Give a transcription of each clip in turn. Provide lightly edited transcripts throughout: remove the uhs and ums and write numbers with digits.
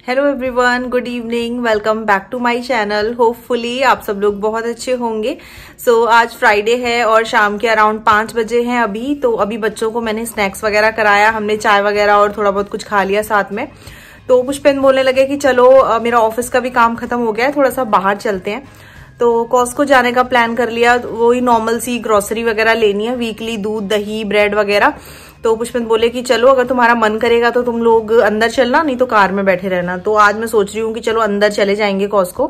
Hello everyone, good evening, welcome back to my channel. Hopefully आप सब लोग बहुत अच्छे होंगे। आज फ्राइडे है और शाम के अराउंड 5 बजे हैं अभी। तो अभी बच्चों को मैंने स्नैक्स वगैरह कराया, हमने चाय वगैरह और थोड़ा बहुत कुछ खा लिया साथ में। तो पुष्पेंद्र बोलने लगे कि चलो मेरा ऑफिस का भी काम खत्म हो गया है, थोड़ा सा बाहर चलते हैं। तो कॉस्को जाने का प्लान कर लिया। वही नॉर्मल सी ग्रोसरी वगैरह लेनी है वीकली, दूध दही ब्रेड वगैरह। तो पुष्पेंद्र बोले कि चलो अगर तुम्हारा मन करेगा तो तुम लोग अंदर चलना, नहीं तो कार में बैठे रहना। तो आज मैं सोच रही हूँ कि चलो अंदर चले जाएंगे कॉस्को,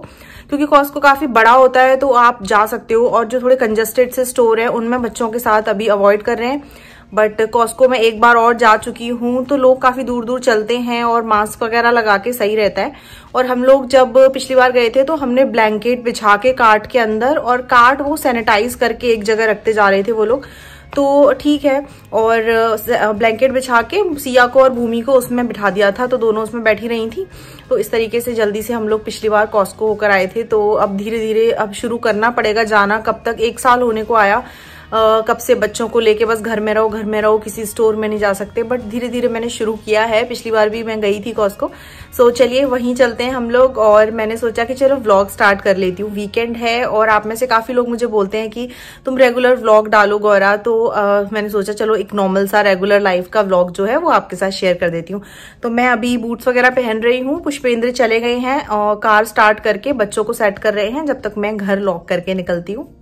क्योंकि कॉस्को काफी बड़ा होता है तो आप जा सकते हो। और जो थोड़े कंजेस्टेड से स्टोर है उनमें बच्चों के साथ अभी अवॉइड कर रहे हैं। बट कॉस्को में एक बार और जा चुकी हूँ तो लोग काफी दूर दूर चलते हैं और मास्क वगैरह लगा के सही रहता है। और हम लोग जब पिछली बार गए थे तो हमने ब्लैंकेट बिछा के कार्ट के अंदर, और कार्ट वो सैनिटाइज करके एक जगह रखते जा रहे थे वो लोग, तो ठीक है। और ब्लैंकेट बिछा के सिया को और भूमि को उसमें बिठा दिया था, तो दोनों उसमें बैठी रही थी। तो इस तरीके से जल्दी से हम लोग पिछली बार कॉस्को होकर आए थे। तो अब धीरे धीरे अब शुरू करना पड़ेगा जाना। कब तक, 1 साल होने को आया, कब से बच्चों को लेके बस घर में रहो, किसी स्टोर में नहीं जा सकते। बट धीरे धीरे मैंने शुरू किया है। पिछली बार भी मैं गई थी कॉस्को। चलिए वहीं चलते हैं हम लोग। और मैंने सोचा कि चलो व्लॉग स्टार्ट कर लेती हूँ, वीकेंड है और आप में से काफी लोग मुझे बोलते हैं कि तुम रेगुलर व्लॉग डालो गौरा। तो मैंने सोचा चलो एक नॉर्मल सा रेगुलर लाइफ का व्लॉग जो है वो आपके साथ शेयर कर देती हूँ। तो मैं अभी बूट्स वगैरह पहन रही हूँ, पुष्पेंद्र चले गए हैं और कार स्टार्ट करके बच्चों को सेट कर रहे हैं, जब तक मैं घर लॉक करके निकलती हूँ।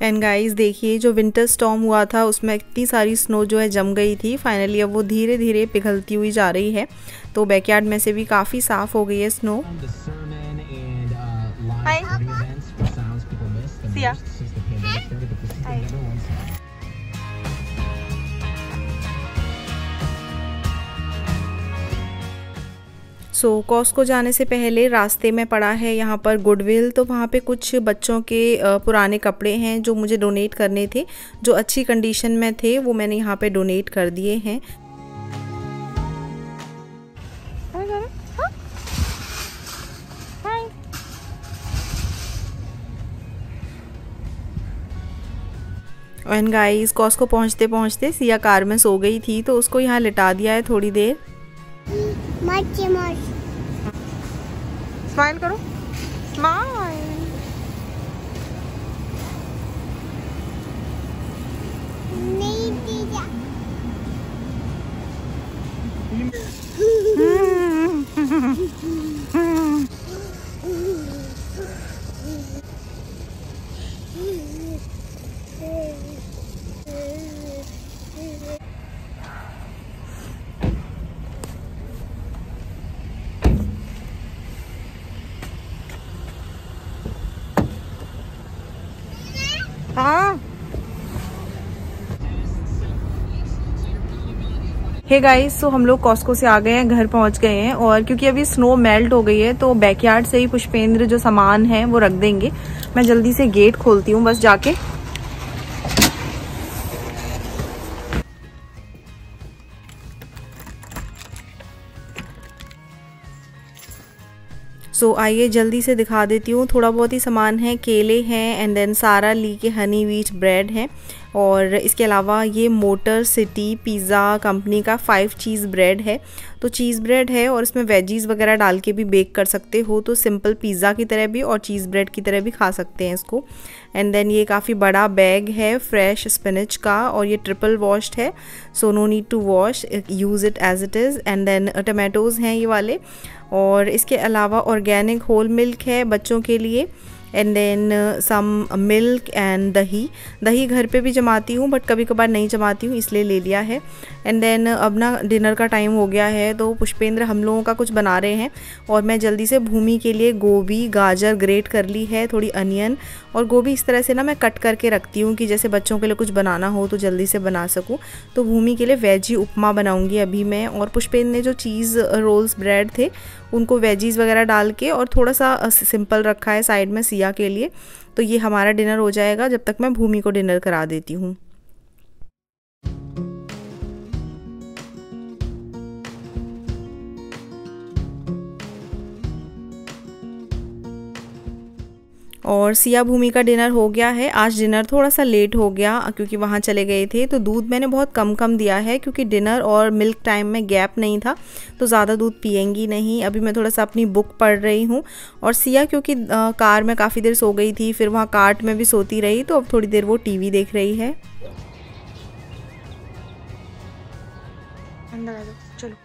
एंड गाइस देखिए, जो विंटर स्टॉर्म हुआ था उसमें इतनी सारी स्नो जो है जम गई थी। फाइनली अब वो धीरे धीरे पिघलती हुई जा रही है। तो बैकयार्ड में से भी काफ़ी साफ हो गई है स्नो। कॉस्को जाने से पहले रास्ते में पड़ा है यहाँ पर गुडविल। तो वहाँ पे कुछ बच्चों के पुराने कपड़े हैं जो मुझे डोनेट करने थे, जो अच्छी कंडीशन में थे, वो मैंने यहाँ पे डोनेट कर दिए हैं। एंड गाइस, कॉस्को पहुँचते पहुँचते सिया कार में सो गई थी, तो उसको यहाँ लिटा दिया है थोड़ी देर। स्माइल करो, स्माइल। हाँ। हे गाइस, तो हम लोग कॉस्को से आ गए हैं, घर पहुंच गए हैं। और क्योंकि अभी स्नो मेल्ट हो गई है तो बैकयार्ड से ही पुष्पेंद्र जो सामान है वो रख देंगे। मैं जल्दी से गेट खोलती हूँ बस जाके। आइए जल्दी से दिखा देती हूँ। थोड़ा बहुत ही सामान है, केले हैं एंड देन सारा ली के हनी व्हीट ब्रेड है। और इसके अलावा ये मोटर सिटी पिज़्ज़ा कंपनी का 5 चीज़ ब्रेड है। तो चीज़ ब्रेड है और इसमें वेजीज वगैरह डाल के भी बेक कर सकते हो, तो सिंपल पिज़्ज़ा की तरह भी और चीज़ ब्रेड की तरह भी खा सकते हैं इसको। एंड देन ये काफ़ी बड़ा बैग है फ्रेश स्पिनच का, और ये ट्रिपल वॉश्ड है, so no need to wash, use it as it is. And then tomatoes हैं ये वाले। और इसके अलावा ऑर्गेनिक होल मिल्क है बच्चों के लिए। And then some milk and दही घर पे भी जमाती हूँ बट कभी कभार नहीं जमाती हूँ, इसलिए ले लिया है। एंड देन अब ना डिनर का टाइम हो गया है तो पुष्पेंद्र हम लोगों का कुछ बना रहे हैं, और मैं जल्दी से भूमि के लिए गोभी गाजर ग्रेट कर ली है, थोड़ी अनियन। और गोभी इस तरह से ना मैं कट करके रखती हूँ कि जैसे बच्चों के लिए कुछ बनाना हो तो जल्दी से बना सकूँ। तो भूमि के लिए वेजी उपमा बनाऊँगी अभी मैं। और पुष्पेंद्र ने जो चीज़ रोल्स ब्रेड थे उनको वेजीज वगैरह डाल के और थोड़ा सा सिंपल रखा है साइड में सिया के लिए। तो ये हमारा डिनर हो जाएगा जब तक मैं भूमि को डिनर करा देती हूँ। और सिया भूमि का डिनर हो गया है। आज डिनर थोड़ा सा लेट हो गया क्योंकि वहाँ चले गए थे, तो दूध मैंने बहुत कम कम दिया है क्योंकि डिनर और मिल्क टाइम में गैप नहीं था, तो ज़्यादा दूध पिएंगी नहीं। अभी मैं थोड़ा सा अपनी बुक पढ़ रही हूँ और सिया क्योंकि कार में काफ़ी देर सो गई थी, फिर वहाँ कार्ट में भी सोती रही, तो अब थोड़ी देर वो टीवी देख रही है। चलो,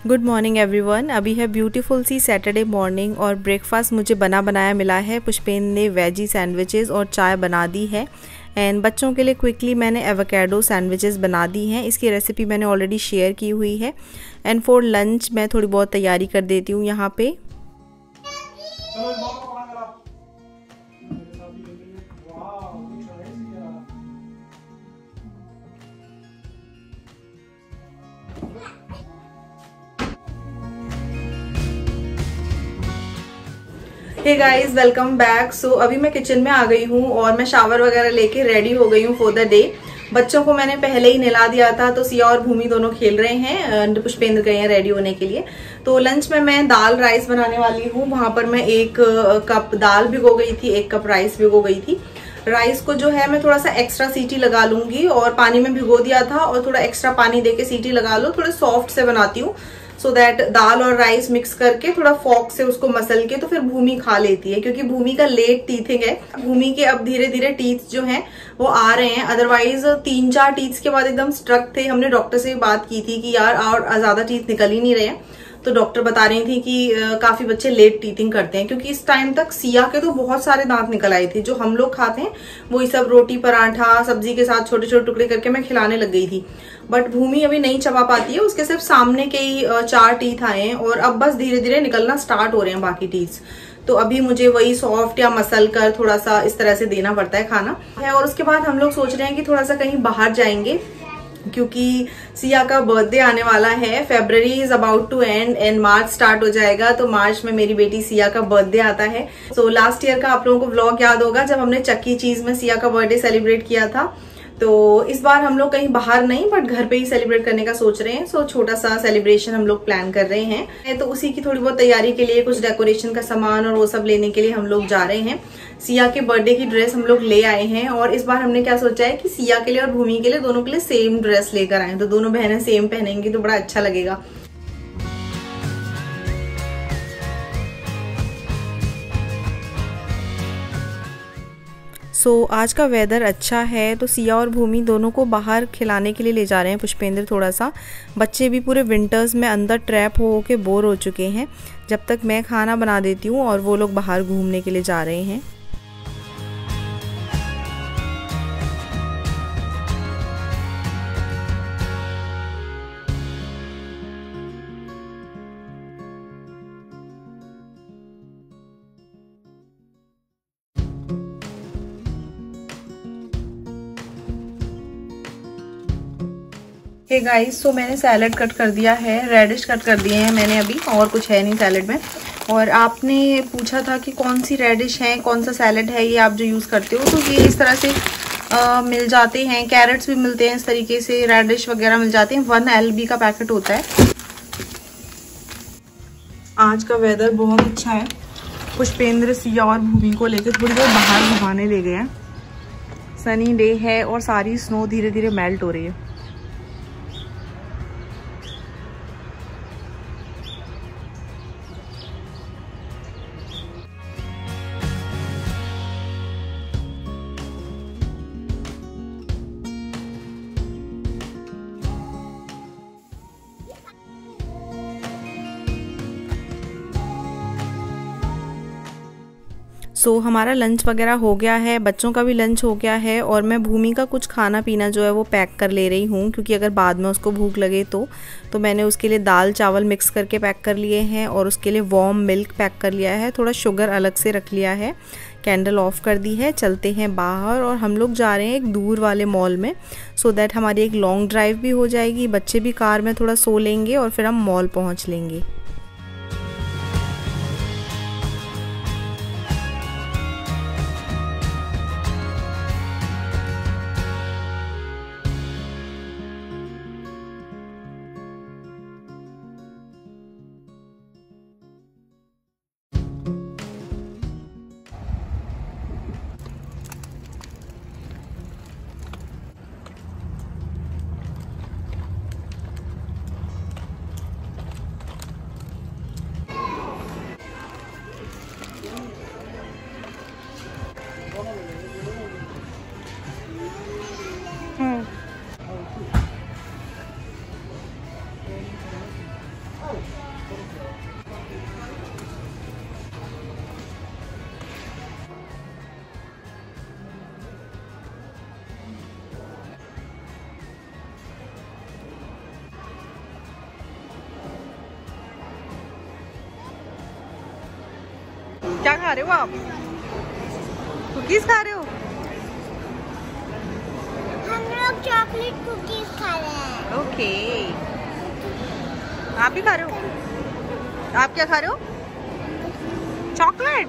गुड मॉर्निंग एवरीवन। अभी है ब्यूटीफुल सी सैटरडे मॉर्निंग और ब्रेकफास्ट मुझे बना बनाया मिला है। पुष्पेंद्र ने वेजी सैंडविचेस और चाय बना दी है एंड बच्चों के लिए क्विकली मैंने एवोकेडो सैंडविचेस बना दी हैं। इसकी रेसिपी मैंने ऑलरेडी शेयर की हुई है। एंड फॉर लंच मैं थोड़ी बहुत तैयारी कर देती हूँ यहाँ पे। Hey guys, welcome back. So अभी मैं किचन में आ गई हूँ और मैं शावर वगैरह लेके रेडी हो गई हूँ फॉर द डे। बच्चों को मैंने पहले ही नहला दिया था, तो सिया और भूमि दोनों खेल रहे हैं। पुष्पेंद्र गए हैं रेडी होने के लिए। तो लंच में मैं दाल राइस बनाने वाली हूँ। वहां पर मैं 1 कप दाल भिगो गई थी, 1 कप राइस भिगो गई थी। राइस को जो है मैं थोड़ा सा एक्स्ट्रा सीटी लगा लूंगी और पानी में भिगो दिया था और थोड़ा एक्स्ट्रा पानी देके सीटी लगा लो, थोड़ा सॉफ्ट से बनाती हूँ सो दैट दाल और राइस मिक्स करके थोड़ा फॉक से उसको मसल के तो फिर भूमि खा लेती है, क्योंकि भूमि का लेट टीथिंग है। भूमि के अब धीरे धीरे टीथ जो हैं वो आ रहे हैं, अदरवाइज 3-4 टीथ के बाद एकदम स्ट्रक थे। हमने डॉक्टर से बात की थी कि यार और ज्यादा टीथ निकल ही नहीं रहे हैं, तो डॉक्टर बता रही थी कि काफी बच्चे लेट टीथिंग करते हैं, क्योंकि इस टाइम तक सिया के तो बहुत सारे दांत निकल आए थे। जो हम लोग खाते हैं वही सब रोटी पराठा सब्जी के साथ छोटे छोटे टुकड़े करके मैं खिलाने लग गई थी, बट भूमि अभी नहीं चबा पाती है। उसके सिर्फ सामने के ही 4 टीथ आए हैं और अब बस धीरे धीरे निकलना स्टार्ट हो रहे हैं बाकी टीथ। तो अभी मुझे वही सॉफ्ट या मसल कर थोड़ा सा इस तरह से देना पड़ता है खाना है। और उसके बाद हम लोग सोच रहे हैं कि थोड़ा सा कहीं बाहर जाएंगे, क्योंकि सिया का बर्थडे आने वाला है। February is about to end and March start हो जाएगा, तो मार्च में मेरी बेटी सिया का बर्थडे आता है। सो लास्ट ईयर का आप लोगों को व्लॉग याद होगा जब हमने चक्की चीज में सिया का बर्थडे सेलिब्रेट किया था। तो इस बार हम लोग कहीं बाहर नहीं बट घर पे ही सेलिब्रेट करने का सोच रहे हैं। सो छोटा सा सेलिब्रेशन हम लोग प्लान कर रहे हैं, तो उसी की थोड़ी बहुत तैयारी के लिए कुछ डेकोरेशन का सामान और वो सब लेने के लिए हम लोग जा रहे हैं। सिया के बर्थडे की ड्रेस हम लोग ले आए हैं और इस बार हमने क्या सोचा है कि सिया के लिए और भूमि के लिए दोनों के लिए सेम ड्रेस लेकर आए, तो दोनों बहनें सेम पहनेंगी तो बड़ा अच्छा लगेगा। सो आज का वेदर अच्छा है, तो सिया और भूमि दोनों को बाहर खिलाने के लिए ले जा रहे हैं। पुष्पेंद्र थोड़ा सा, बच्चे भी पूरे विंटर्स में अंदर ट्रैप हो के बोर हो चुके हैं। जब तक मैं खाना बना देती हूँ और वो लोग बाहर घूमने के लिए जा रहे हैं। हे गाइस, सो मैंने सैलेड कट कर दिया है, रेडिश कट कर दिए हैं मैंने अभी, और कुछ है नहीं सैलेड में। और आपने पूछा था कि कौन सी रेडिश है, कौन सा सैलेड है ये आप जो यूज़ करते हो, तो ये इस तरह से मिल जाते हैं। कैरेट्स भी मिलते हैं इस तरीके से, रेडिश वगैरह मिल जाते हैं। 1 LB का पैकेट होता है। आज का वेदर बहुत अच्छा है। पुष्पेंद्र सिया और भूमि को लेकर थोड़ी देर बाहर घुमाने ले गए हैं। सनी डे है और सारी स्नो धीरे धीरे मेल्ट हो रही है। सो हमारा लंच वगैरह हो गया है, बच्चों का भी लंच हो गया है और मैं भूमि का कुछ खाना पीना जो है वो पैक कर ले रही हूँ, क्योंकि अगर बाद में उसको भूख लगे तो मैंने उसके लिए दाल चावल मिक्स करके पैक कर लिए हैं और उसके लिए वार्म मिल्क पैक कर लिया है, थोड़ा शुगर अलग से रख लिया है, कैंडल ऑफ कर दी है। चलते हैं बाहर और हम लोग जा रहे हैं एक दूर वाले मॉल में, सो दैट हमारी एक लॉन्ग ड्राइव भी हो जाएगी, बच्चे भी कार में थोड़ा सो लेंगे और फिर हम मॉल पहुँच लेंगे। क्या खा रहे हो आप? कुकीज खा रहे हो? हम लोग चॉकलेट कुकीज खा रहे हैं। ओके, आप भी खा रहे हो? आप क्या खा रहे हो? चॉकलेट।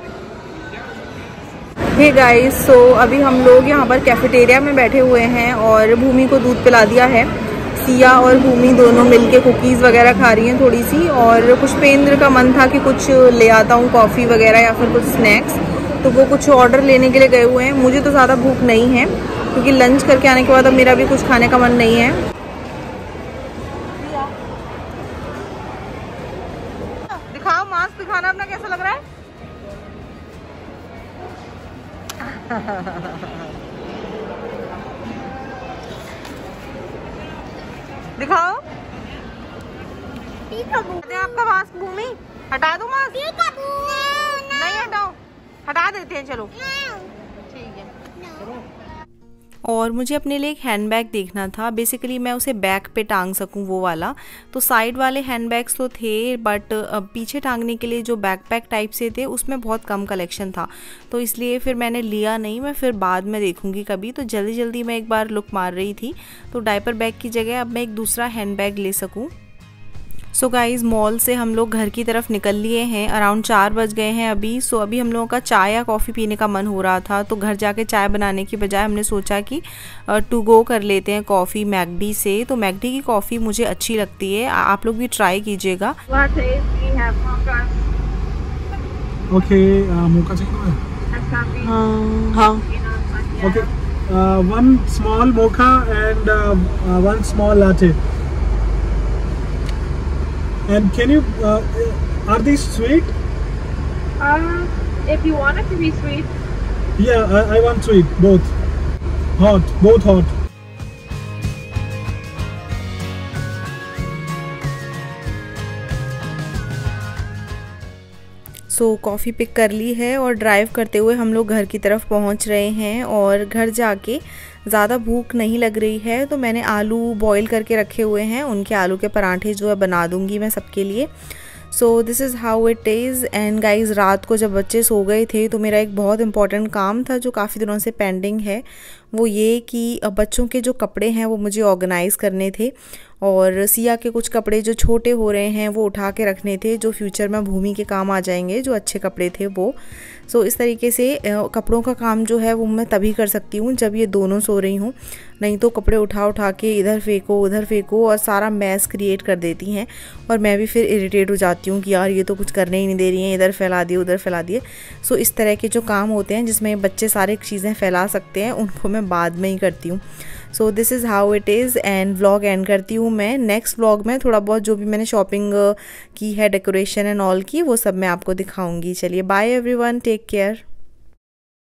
हे गाइस, सो अभी हम लोग यहाँ पर कैफेटेरिया में बैठे हुए हैं और भूमि को दूध पिला दिया है। सिया और भूमि दोनों मिलके कुकीज़ वगैरह खा रही हैं थोड़ी सी, और पुष्पेंद्र का मन था कि कुछ ले आता हूँ, कॉफ़ी वगैरह या फिर कुछ स्नैक्स, तो वो कुछ ऑर्डर लेने के लिए गए हुए हैं। मुझे तो ज़्यादा भूख नहीं है क्योंकि लंच करके आने के बाद अब मेरा भी कुछ खाने का मन नहीं है। दिखाओ मास्क दिखाना अपना, कैसा लग रहा है? दिखाओ। आपका मास्क भूमि हटा दो, मास्क नहीं हटाओ, हटा देते हैं, चलो ठीक है। और मुझे अपने लिए एक हैंडबैग देखना था। बेसिकली मैं उसे बैक पे टांग सकूं वो वाला, तो साइड वाले हैंडबैग्स तो थे बट पीछे टांगने के लिए जो बैकपैक टाइप से थे उसमें बहुत कम कलेक्शन था, तो इसलिए फिर मैंने लिया नहीं। मैं फिर बाद में देखूंगी कभी। तो जल्दी जल्दी मैं एक बार लुक मार रही थी, तो डायपर बैग की जगह अब मैं एक दूसरा हैंडबैग ले सकूँ। सो गाइज़, मॉल से हम लोग घर की तरफ निकल लिए हैं। अराउंड 4 बज गए हैं अभी। सो अभी हम लोगों का चाय या कॉफ़ी पीने का मन हो रहा था, तो घर जाके चाय बनाने की बजाय हमने सोचा कि टू गो कर लेते हैं कॉफ़ी मैकडी से। तो मैकडी की कॉफ़ी मुझे अच्छी लगती है, आप लोग भी ट्राई कीजिएगा। ओके, मोका चाहिए? हाँ। Okay, 1 small mocha and 1 small latte. And can you, are these sweet? If you want it to be sweet. Yeah, I want sweet, both. Hot, both hot. So coffee pick कर ली है और drive करते हुए हम लोग घर की तरफ पहुंच रहे हैं। और घर जाके ज़्यादा भूख नहीं लग रही है, तो मैंने आलू बॉईल करके रखे हुए हैं, उनके आलू के पराठे जो है बना दूंगी मैं सबके लिए। So this is how it is. And guys, रात को जब बच्चे सो गए थे तो मेरा एक बहुत इंपॉर्टेंट काम था जो काफ़ी दिनों से पेंडिंग है, वो ये कि बच्चों के जो कपड़े हैं वो मुझे ऑर्गेनाइज़ करने थे, और सिया के कुछ कपड़े जो छोटे हो रहे हैं वो उठा के रखने थे, जो फ्यूचर में भूमि के काम आ जाएंगे, जो अच्छे कपड़े थे वो। सो इस तरीके से कपड़ों का काम जो है वो मैं तभी कर सकती हूँ जब ये दोनों सो रही हूँ, नहीं तो कपड़े उठा उठा के इधर फेंको उधर फेंको और सारा मैस क्रिएट कर देती हैं, और मैं भी फिर इरिटेट हो जाती हूँ कि यार ये तो कुछ करने ही नहीं दे रही हैं, इधर फैला दिए उधर फैला दिए। सो इस तरह के जो काम होते हैं जिसमें बच्चे सारे चीज़ें फैला सकते हैं, उनको मैं बाद में ही करती हूँ। So this is how it is. And vlog and करती हूँ मैं। नेक्स्ट व्लॉग में थोड़ा बहुत जो भी मैंने शॉपिंग की है, डेकोरेशन एंड ऑल की, वो सब मैं आपको दिखाऊंगी। चलिए बाय एवरीवन, टेक केयर।